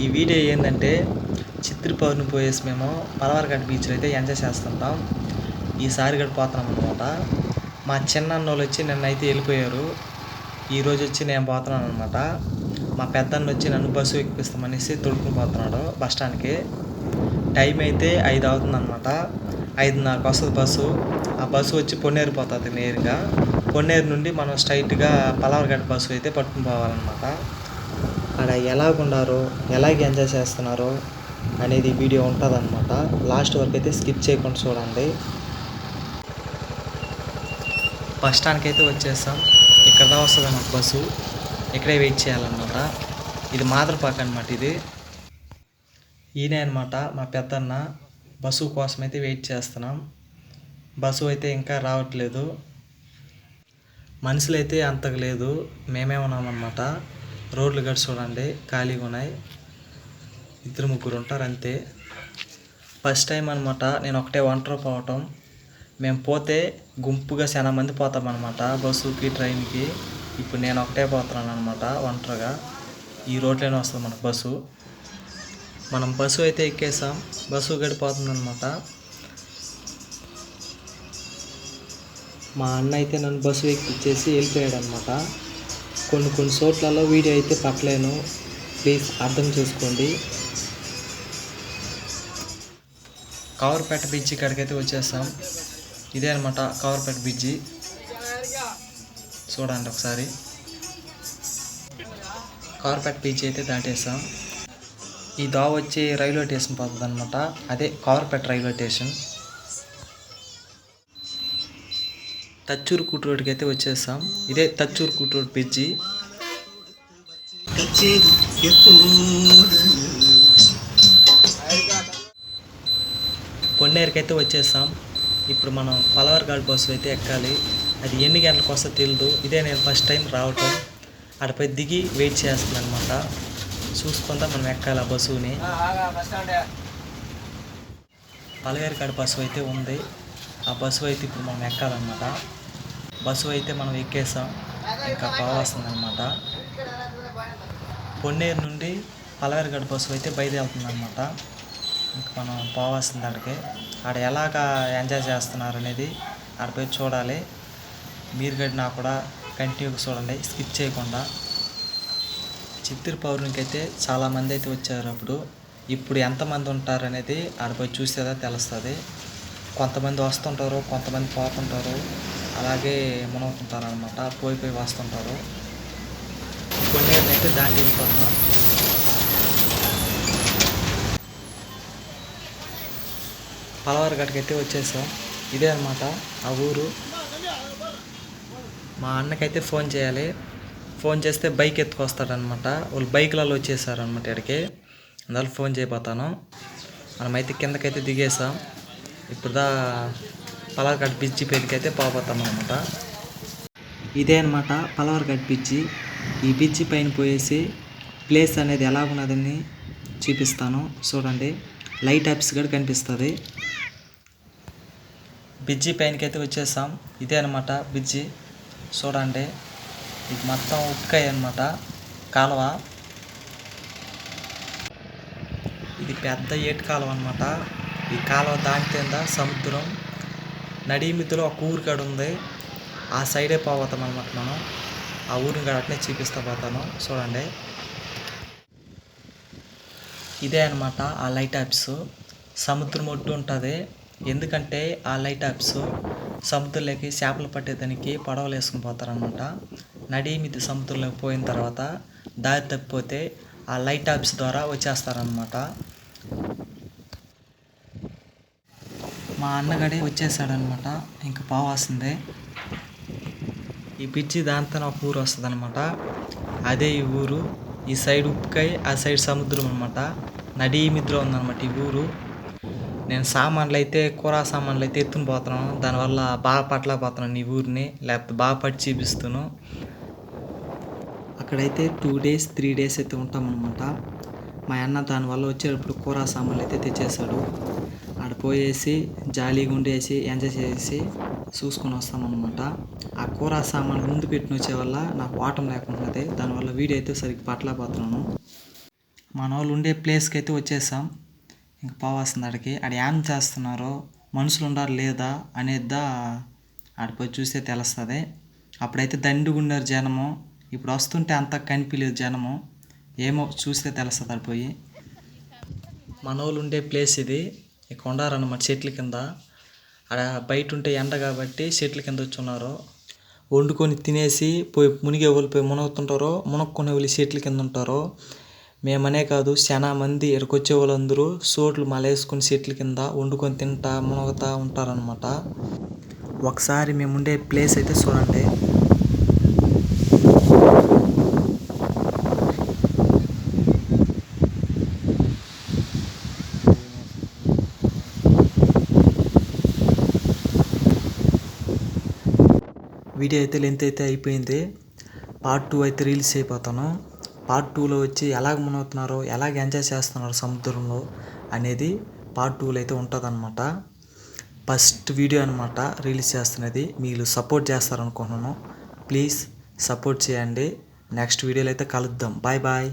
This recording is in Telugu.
ఈ వీడియో ఏంటంటే చిత్రి పౌర్ణమి పోయేసి మేము పలవర్ఘాట్ బీచ్లో అయితే ఎంజాయ్ చేస్తుంటాం. ఈసారి కూడా పోతున్నాం అనమాట. మా చిన్నన్న వాళ్ళు వచ్చి నిన్నైతే వెళ్ళిపోయారు. ఈరోజు వచ్చి నేను పోతున్నాను అనమాట. మా పెద్దన్న వచ్చి నన్ను బస్సు ఎక్కిపిస్తామనేసి తొడుక్కుని పోతున్నాడు బస్ స్టాండ్కి. టైం అయితే 5 అవుతుంది అనమాట. 5:30కి వస్తుంది బస్సు. ఆ బస్సు వచ్చి పొన్నేరు పోతుంది నేరుగా. పొన్నేరు నుండి మనం స్ట్రైట్గా పలవర్ఘాట్ బస్సు అయితే పట్టుకుని పోవాలన్నమాట. అక్కడ ఎలాగుండారో ఎలాగ ఎంజాయ్ చేస్తున్నారో అనేది వీడియో ఉంటుంది అనమాట. లాస్ట్ వరకు అయితే స్కిప్ చేయకుండా చూడండి. బస్ స్టాండ్కి అయితే వచ్చేస్తాం. ఇక్కడ దా వస్తుంది అన్నమాట బస్సు. ఇక్కడే వెయిట్ చేయాలన్నమాట. ఇది మాదరపాక అనమాట. ఇది ఈయనే అనమాట మా పెద్దన్న. బస్సు కోసం అయితే వెయిట్ చేస్తున్నాం. బస్సు అయితే ఇంకా రావట్లేదు. మనుషులు అయితే అంతకు లేదు, మేమే ఉన్నామన్నమాట. రోడ్లు గడి చూడండి ఖాళీగా ఉన్నాయి. 2-3 ఉంటారు అంతే. ఫస్ట్ టైం అనమాట నేను ఒకటే ఒంటరి పోవటం. మేము పోతే గుంపుగా చాలా మంది పోతామన్నమాట బస్సుకి ట్రైన్కి. ఇప్పుడు నేను ఒకటే పోతున్నాను అనమాట ఒంటరిగా. ఈ రోడ్లోనే వస్తుంది మనకు బస్సు. మనం బస్సు అయితే ఎక్కేసాం. బస్సు గడిపోతుంది అనమాట. మా అన్న అయితే నన్ను బస్సు ఎక్కిచ్చేసి వెళ్ళిపోయాడు అనమాట. కొన్ని చోట్లలో వీడియో అయితే పట్టలేను, ప్లీజ్ అర్థం చేసుకోండి. కవర్పేట బ్రిడ్జి కాడికైతే వచ్చేస్తాం. ఇదే అనమాట కవర్పేట బ్రిడ్జి. చూడండి ఒకసారి. కవర్పేట బ్రిడ్జి అయితే దాటేస్తాం. ఈ దావ వచ్చి రైల్వే స్టేషన్ పోతుంది అనమాట. అదే కవర్పేట రైల్వే స్టేషన్. తచ్చూరు కూటు రోడ్కి అయితే వచ్చేస్తాం. ఇదే తచ్చూరు కూటు రోడ్ బ్రిడ్జి. పొన్నేరుకి అయితే వచ్చేస్తాం. ఇప్పుడు మనం పలవర్ఘాట్ బస్సు అయితే ఎక్కాలి. అది ఎన్ని గంటలకు వస్తుందో తెలియదు. ఇదే నేను ఫస్ట్ టైం రావటం. అక్కడిపై దిగి వెయిట్ చేస్తున్నాను అనమాట. చూసుకుంటా మనం ఎక్కాలి ఆ బస్సుని. పలవర్ఘాట్ బస్సు అయితే ఉంది. ఆ బస్సు అయితే ఇప్పుడు మనం ఎక్కాలన్నమాట. బస్సు అయితే మనం ఎక్కేసాం. ఇంకా పోవాల్సింది అనమాట. పొన్నేరు నుండి పలవర్ఘాట్ బస్సు అయితే బయలుదేరుతుంది అనమాట. ఇంకా మనం పోవాల్సింది అక్కడికి. ఆడ ఎలాగా ఎంజాయ్ చేస్తున్నారు అనేది ఆడపోయి చూడాలి. మీరు గడినా కూడా కంటిన్యూగా చూడండి, స్కిప్ చేయకుండా. చిత్తూరు పౌర్ణమికి అయితే చాలామంది అయితే వచ్చారు అప్పుడు. ఇప్పుడు ఎంతమంది ఉంటారు అనేది ఆడపోయి చూసేదా తెలుస్తుంది. కొంతమంది వస్తుంటారు, కొంతమంది పోతుంటారు, అలాగే మునవుతుంటారు అనమాట. పోయి వస్తుంటారు. కొన్ని అయితే దాంట్లో వెళ్ళిపోతున్నాం. పలవర్ఘాట్కి అయితే వచ్చేసాం. ఇదే అనమాట ఆ ఊరు. మా అన్నకైతే ఫోన్ చేయాలి. ఫోన్ చేస్తే బైక్ ఎత్తుకొస్తాడనమాట. వాళ్ళు బైక్లలో వచ్చేసారు అనమాట ఇక్కడికి. అందువల్ల ఫోన్ చేయబోతాను. మనమైతే కిందకైతే దిగేసాం. ఇప్పుడు పలవర్ఘాట్ బ్రిడ్జి పేరుకి అయితే పోతాం అనమాట. ఇదే అనమాట పలవర్ఘాట్ బ్రిడ్జి. ఈ బ్రిడ్జి పైన పోయేసి ప్లేస్ అనేది ఎలా ఉన్నదని చూపిస్తాను చూడండి. లైట్ యాప్స్ కూడా కనిపిస్తుంది. బ్రిడ్జి పైనకి అయితే వచ్చేసాం. ఇదే అనమాట బ్రిడ్జి. చూడండి, ఇది మొత్తం ఉప్పుకాయ అనమాట కాలువ. ఇది పెద్ద ఏటి కాలువ అనమాట. ఈ కాలువ దాటితే సముద్రం. నడిమిద్దులో ఒక ఊరు కాడ ఉంది. ఆ సైడే పోతాం అనమాట మనం. ఆ ఊరిని కాడ అట్నే చూపిస్తా పోతాను చూడండి. ఇదే అనమాట ఆ లైట్ యాప్స్. సముద్రం ఒడ్డు ఉంటుంది. ఎందుకంటే ఆ లైట్ యాప్స్ సముద్రంలోకి చేపలు పట్టేదానికి పడవలు వేసుకుని పోతారనమాట. నడిమిద్ది సముద్రంలోకి పోయిన తర్వాత దారి తప్పిపోతే ఆ లైట్ యాప్స్ ద్వారా వచ్చేస్తారనమాట. మా అన్నగడే వచ్చేసాడనమాట. ఇంకా పోవాల్సిందే. ఈ బ్రిడ్జి దాంతో ఒక ఊరు వస్తుంది అనమాట. అదే ఈ ఊరు. ఈ సైడ్ ఉప్పుకాయ, ఆ సైడ్ సముద్రం అనమాట. నడిమిద్దులో ఉందన్నమాట ఈ ఊరు. నేను సామాన్లు అయితే కూర సామాన్లు అయితే ఎత్తుని పోతున్నాను. దానివల్ల బాగా పట్టలేకపోతున్నాను ఈ ఊరిని, లేకపోతే బాగా పట్టి చూపిస్తాను. అక్కడైతే 2 days 3 days అయితే ఉంటామన్నమాట. మా అన్న దానివల్ల వచ్చేటప్పుడు కూర సామాన్లు అయితే తెచ్చేసాడు. ఆడ పోయేసి జాలీగా ఉండేసి ఎంజాయ్ చేసి చూసుకొని వస్తామన్నమాట. ఆ కూర సామాన్లు ముందు పెట్టిన వచ్చే వల్ల నాకు వాటం లేకుంటున్నది. దానివల్ల వీడియో అయితే సరిగ్గా పట్టలేకపోతున్నాను. మన వాళ్ళు ఉండే ప్లేస్కి అయితే వచ్చేసాం. ఇంక పోవాల్సింది ఆడికి. ఆడ ఏం చేస్తున్నారో, మనుషులు ఉండారు లేదా అనేదా ఆడిపోయి చూస్తే తెలుస్తుంది. అప్పుడైతే దండిగున్నారు జనము. ఇప్పుడు వస్తుంటే అంత కనిపించలేదు జనము. ఏమో చూస్తే తెలుస్తుంది ఆడిపోయి. మన వాళ్ళు ఉండే ప్లేస్ ఇది. ఇక ఉండారన్నమాట చెట్ల కింద. ఆడ బయట ఉంటే ఎండ కాబట్టి చెట్ల కింద వచ్చి ఉన్నారు. వండుకొని తినేసి పోయి మునిగే వాళ్ళు పోయి మునుగుతుంటారో, మునక్కునే వాళ్ళు చెట్ల కింద ఉంటారో. మేమనే కాదు చాలా మంది ఇక్కడికి వచ్చే వాళ్ళందరూ సోట్లు మలేసుకొని చెట్ల కింద వండుకొని తింటా మునుగుతూ ఉంటారనమాట. ఒకసారి మేము ఉండే ప్లేస్ అయితే చూడండి. వీడియో అయితే లెంత్ అయితే అయిపోయింది. పార్ట్ 2 అయితే రిలీజ్ అయిపోతాను. పార్ట్ 2లో వచ్చి ఎలాగ మునుగుతున్నారో, ఎలాగ ఎంజాయ్ చేస్తున్నారో సముద్రంలో అనేది పార్ట్ 2లో అయితే ఉంటుందన్నమాట. ఫస్ట్ వీడియో అనమాట రిలీజ్ చేస్తున్నది. మీరు సపోర్ట్ చేస్తారనుకుంటున్నాను. ప్లీజ్ సపోర్ట్ చేయండి. నెక్స్ట్ వీడియోలో అయితే కలుద్దాం. Bye bye.